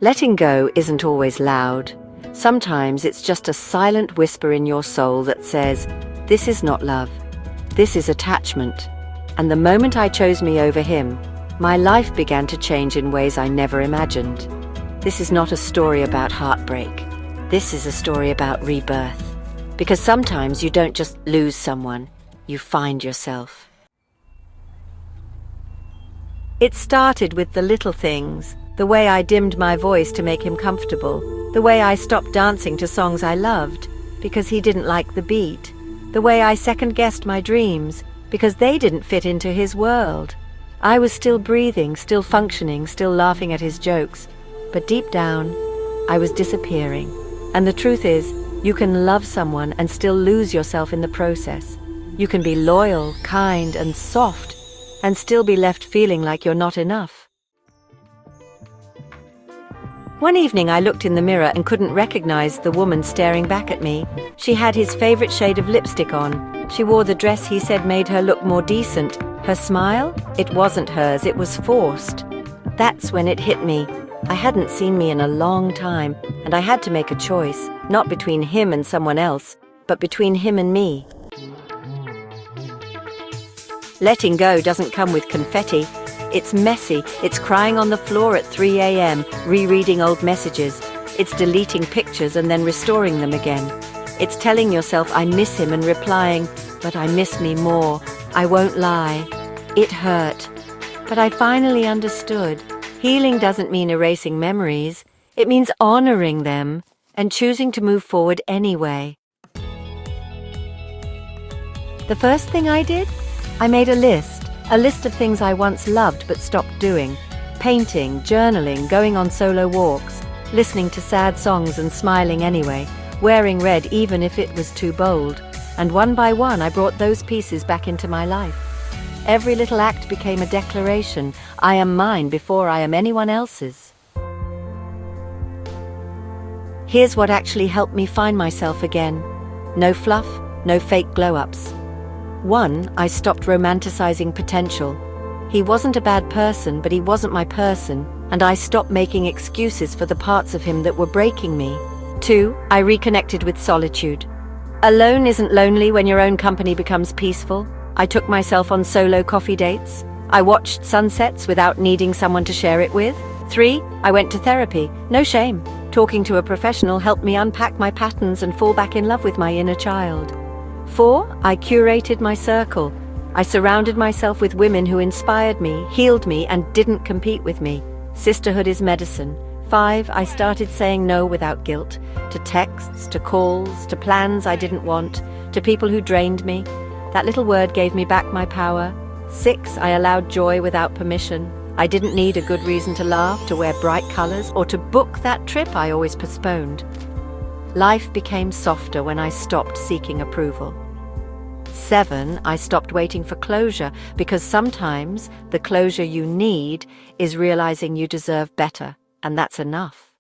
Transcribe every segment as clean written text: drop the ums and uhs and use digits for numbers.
Letting go isn't always loud. Sometimes it's just a silent whisper in your soul that says, "This is not love. This is attachment." And the moment I chose me over him, my life began to change in ways I never imagined. This is not a story about heartbreak. This is a story about rebirth. Because sometimes you don't just lose someone, you find yourself. It started with the little things, the way I dimmed my voice to make him comfortable, the way I stopped dancing to songs I loved because he didn't like the beat, the way I second-guessed my dreams because they didn't fit into his world. I was still breathing, still functioning, still laughing at his jokes, but deep down, I was disappearing. And the truth is, you can love someone and still lose yourself in the process. You can be loyal, kind, and soft, and still be left feeling like you're not enough. One evening I looked in the mirror and couldn't recognize the woman staring back at me. She had his favorite shade of lipstick on. She wore the dress he said made her look more decent. Her smile? It wasn't hers, it was forced. That's when it hit me. I hadn't seen me in a long time, and I had to make a choice, not between him and someone else, but between him and me. Letting go doesn't come with confetti. It's messy, it's crying on the floor at 3 a.m., rereading old messages. It's deleting pictures and then restoring them again. It's telling yourself I miss him and replying, but I miss me more. I won't lie. It hurt. But I finally understood. Healing doesn't mean erasing memories. It means honoring them and choosing to move forward anyway. The first thing I did? I made a list of things I once loved but stopped doing. Painting, journaling, going on solo walks, listening to sad songs and smiling anyway, wearing red even if it was too bold. And one by one I brought those pieces back into my life. Every little act became a declaration. I am mine before I am anyone else's. Here's what actually helped me find myself again. No fluff, no fake glow-ups. 1, I stopped romanticizing potential. He wasn't a bad person, but he wasn't my person, and I stopped making excuses for the parts of him that were breaking me. 2, I reconnected with solitude. Alone isn't lonely when your own company becomes peaceful. I took myself on solo coffee dates. I watched sunsets without needing someone to share it with. 3, I went to therapy. No shame. Talking to a professional helped me unpack my patterns and fall back in love with my inner child. 4, I curated my circle. I surrounded myself with women who inspired me, healed me, and didn't compete with me. Sisterhood is medicine. 5, I started saying no without guilt. To texts, to calls, to plans I didn't want, to people who drained me. That little word gave me back my power. 6, I allowed joy without permission. I didn't need a good reason to laugh, to wear bright colors, or to book that trip I always postponed. Life became softer when I stopped seeking approval. 7, I stopped waiting for closure, because sometimes the closure you need is realizing you deserve better, and that's enough.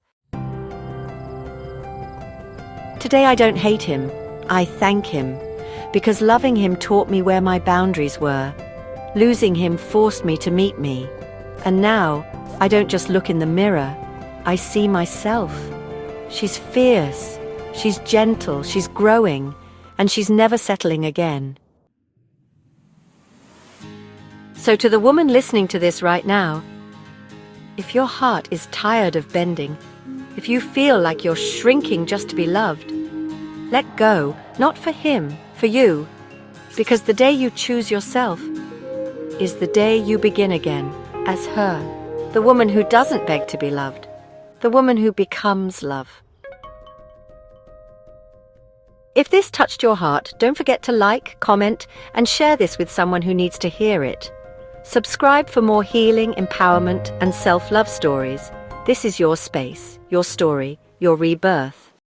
Today I don't hate him, I thank him, because loving him taught me where my boundaries were. Losing him forced me to meet me. And now, I don't just look in the mirror, I see myself. She's fierce, she's gentle, she's growing, and she's never settling again. So to the woman listening to this right now, if your heart is tired of bending, if you feel like you're shrinking just to be loved, let go, not for him, for you, because the day you choose yourself is the day you begin again as her, the woman who doesn't beg to be loved, the woman who becomes love. If this touched your heart, don't forget to like, comment, and share this with someone who needs to hear it. Subscribe for more healing, empowerment, and self-love stories. This is your space, your story, your rebirth.